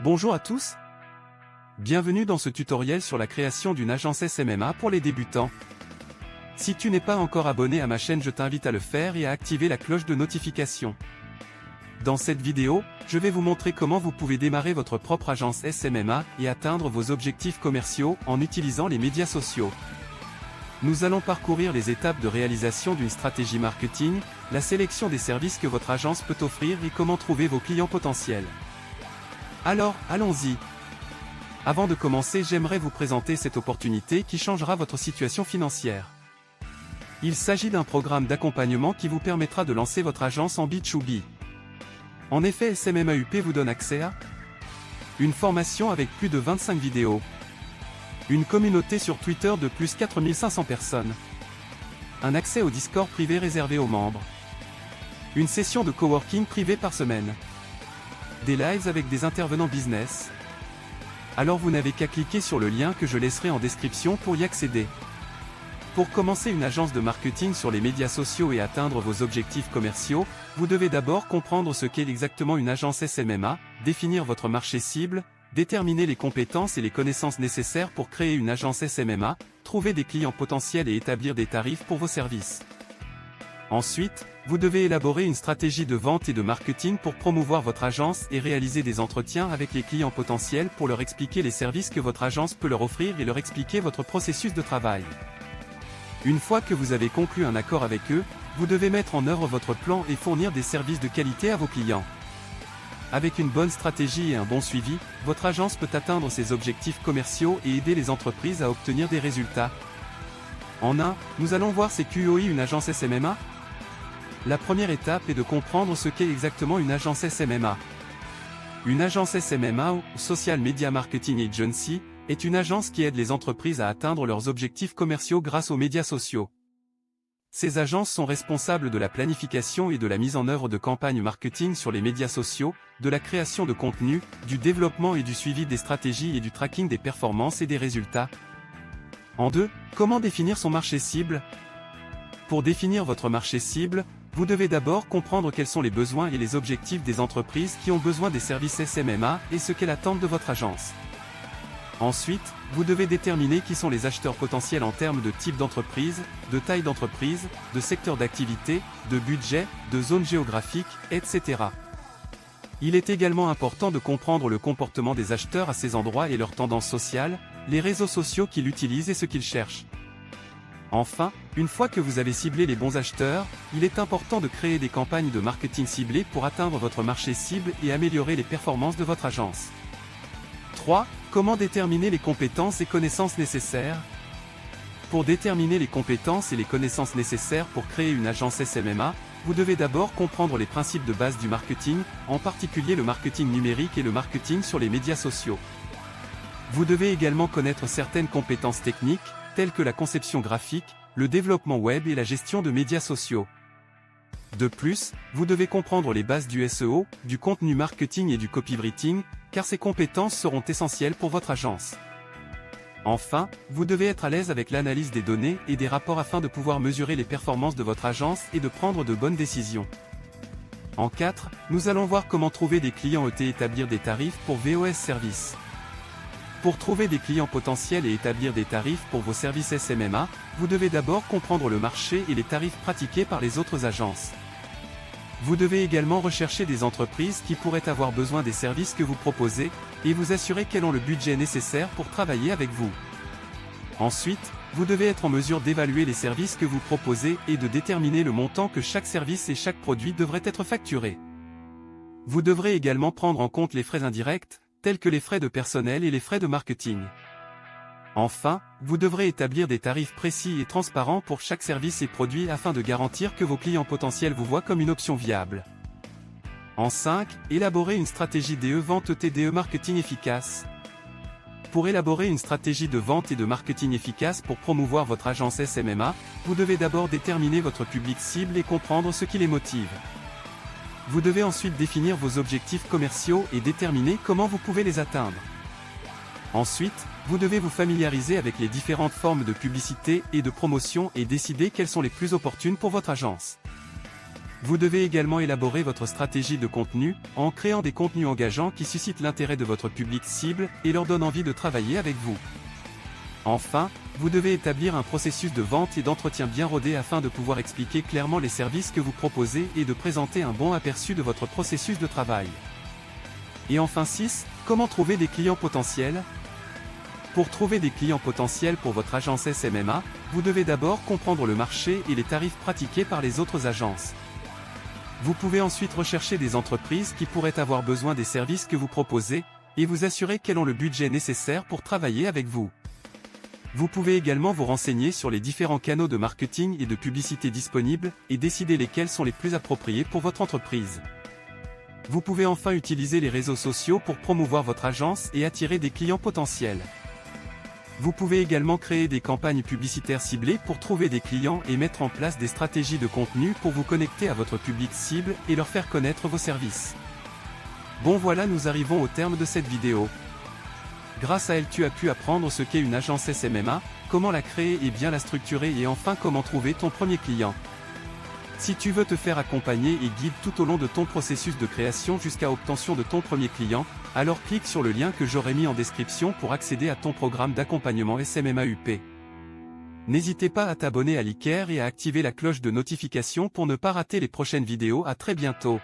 Bonjour à tous. Bienvenue dans ce tutoriel sur la création d'une agence SMMA pour les débutants. Si tu n'es pas encore abonné à ma chaîne, je t'invite à le faire et à activer la cloche de notification. Dans cette vidéo, je vais vous montrer comment vous pouvez démarrer votre propre agence SMMA et atteindre vos objectifs commerciaux en utilisant les médias sociaux. Nous allons parcourir les étapes de réalisation d'une stratégie marketing, la sélection des services que votre agence peut offrir et comment trouver vos clients potentiels. Alors, allons-y. Avant de commencer, j'aimerais vous présenter cette opportunité qui changera votre situation financière. Il s'agit d'un programme d'accompagnement qui vous permettra de lancer votre agence en B2B. En effet, SMMA UP vous donne accès à une formation avec plus de 25 vidéos, une communauté sur Twitter de plus 4500 personnes, un accès au Discord privé réservé aux membres, une session de coworking privé par semaine, des lives avec des intervenants business. Alors vous n'avez qu'à cliquer sur le lien que je laisserai en description pour y accéder. Pour commencer une agence de marketing sur les médias sociaux et atteindre vos objectifs commerciaux, vous devez d'abord comprendre ce qu'est exactement une agence SMMA, définir votre marché cible, déterminer les compétences et les connaissances nécessaires pour créer une agence SMMA, trouver des clients potentiels et établir des tarifs pour vos services. Ensuite, vous devez élaborer une stratégie de vente et de marketing pour promouvoir votre agence et réaliser des entretiens avec les clients potentiels pour leur expliquer les services que votre agence peut leur offrir et leur expliquer votre processus de travail. Une fois que vous avez conclu un accord avec eux, vous devez mettre en œuvre votre plan et fournir des services de qualité à vos clients. Avec une bonne stratégie et un bon suivi, votre agence peut atteindre ses objectifs commerciaux et aider les entreprises à obtenir des résultats. En un, nous allons voir c'est quoi une agence SMMA. La première étape est de comprendre ce qu'est exactement une agence SMMA. Une agence SMMA ou Social Media Marketing Agency est une agence qui aide les entreprises à atteindre leurs objectifs commerciaux grâce aux médias sociaux. Ces agences sont responsables de la planification et de la mise en œuvre de campagnes marketing sur les médias sociaux, de la création de contenu, du développement et du suivi des stratégies et du tracking des performances et des résultats. En deux, comment définir son marché cible? Pour définir votre marché cible, vous devez d'abord comprendre quels sont les besoins et les objectifs des entreprises qui ont besoin des services SMMA et ce qu'est l'attente de votre agence. Ensuite, vous devez déterminer qui sont les acheteurs potentiels en termes de type d'entreprise, de taille d'entreprise, de secteur d'activité, de budget, de zone géographique, etc. Il est également important de comprendre le comportement des acheteurs à ces endroits et leurs tendances sociales, les réseaux sociaux qu'ils utilisent et ce qu'ils cherchent. Enfin, une fois que vous avez ciblé les bons acheteurs, il est important de créer des campagnes de marketing ciblées pour atteindre votre marché cible et améliorer les performances de votre agence. 3. Comment déterminer les compétences et connaissances nécessaires? Pour déterminer les compétences et les connaissances nécessaires pour créer une agence SMMA, vous devez d'abord comprendre les principes de base du marketing, en particulier le marketing numérique et le marketing sur les médias sociaux. Vous devez également connaître certaines compétences techniques, telles que la conception graphique, le développement web et la gestion de médias sociaux. De plus, vous devez comprendre les bases du SEO, du contenu marketing et du copywriting, car ces compétences seront essentielles pour votre agence. Enfin, vous devez être à l'aise avec l'analyse des données et des rapports afin de pouvoir mesurer les performances de votre agence et de prendre de bonnes décisions. En 4, nous allons voir comment trouver des clients et établir des tarifs pour VOS Services. Pour trouver des clients potentiels et établir des tarifs pour vos services SMMA, vous devez d'abord comprendre le marché et les tarifs pratiqués par les autres agences. Vous devez également rechercher des entreprises qui pourraient avoir besoin des services que vous proposez, et vous assurer qu'elles ont le budget nécessaire pour travailler avec vous. Ensuite, vous devez être en mesure d'évaluer les services que vous proposez et de déterminer le montant que chaque service et chaque produit devraient être facturés. Vous devrez également prendre en compte les frais indirects, tels que les frais de personnel et les frais de marketing. Enfin, vous devrez établir des tarifs précis et transparents pour chaque service et produit afin de garantir que vos clients potentiels vous voient comme une option viable. En 5, élaborer une stratégie DE vente TDE marketing efficace. Pour élaborer une stratégie de vente et de marketing efficace pour promouvoir votre agence SMMA, vous devez d'abord déterminer votre public cible et comprendre ce qui les motive. Vous devez ensuite définir vos objectifs commerciaux et déterminer comment vous pouvez les atteindre. Ensuite, vous devez vous familiariser avec les différentes formes de publicité et de promotion et décider quelles sont les plus opportunes pour votre agence. Vous devez également élaborer votre stratégie de contenu, en créant des contenus engageants qui suscitent l'intérêt de votre public cible et leur donnent envie de travailler avec vous. Enfin, vous devez établir un processus de vente et d'entretien bien rodé afin de pouvoir expliquer clairement les services que vous proposez et de présenter un bon aperçu de votre processus de travail. Et enfin 6, comment trouver des clients potentiels? Pour trouver des clients potentiels pour votre agence SMMA, vous devez d'abord comprendre le marché et les tarifs pratiqués par les autres agences. Vous pouvez ensuite rechercher des entreprises qui pourraient avoir besoin des services que vous proposez, et vous assurer qu'elles ont le budget nécessaire pour travailler avec vous. Vous pouvez également vous renseigner sur les différents canaux de marketing et de publicité disponibles, et décider lesquels sont les plus appropriés pour votre entreprise. Vous pouvez enfin utiliser les réseaux sociaux pour promouvoir votre agence et attirer des clients potentiels. Vous pouvez également créer des campagnes publicitaires ciblées pour trouver des clients et mettre en place des stratégies de contenu pour vous connecter à votre public cible et leur faire connaître vos services. Bon voilà, nous arrivons au terme de cette vidéo. Grâce à elle tu as pu apprendre ce qu'est une agence SMMA, comment la créer et bien la structurer et enfin comment trouver ton premier client. Si tu veux te faire accompagner et guider tout au long de ton processus de création jusqu'à obtention de ton premier client, alors clique sur le lien que j'aurai mis en description pour accéder à ton programme d'accompagnement SMMA UP. N'hésitez pas à t'abonner à l'ICARE et à activer la cloche de notification pour ne pas rater les prochaines vidéos. À très bientôt.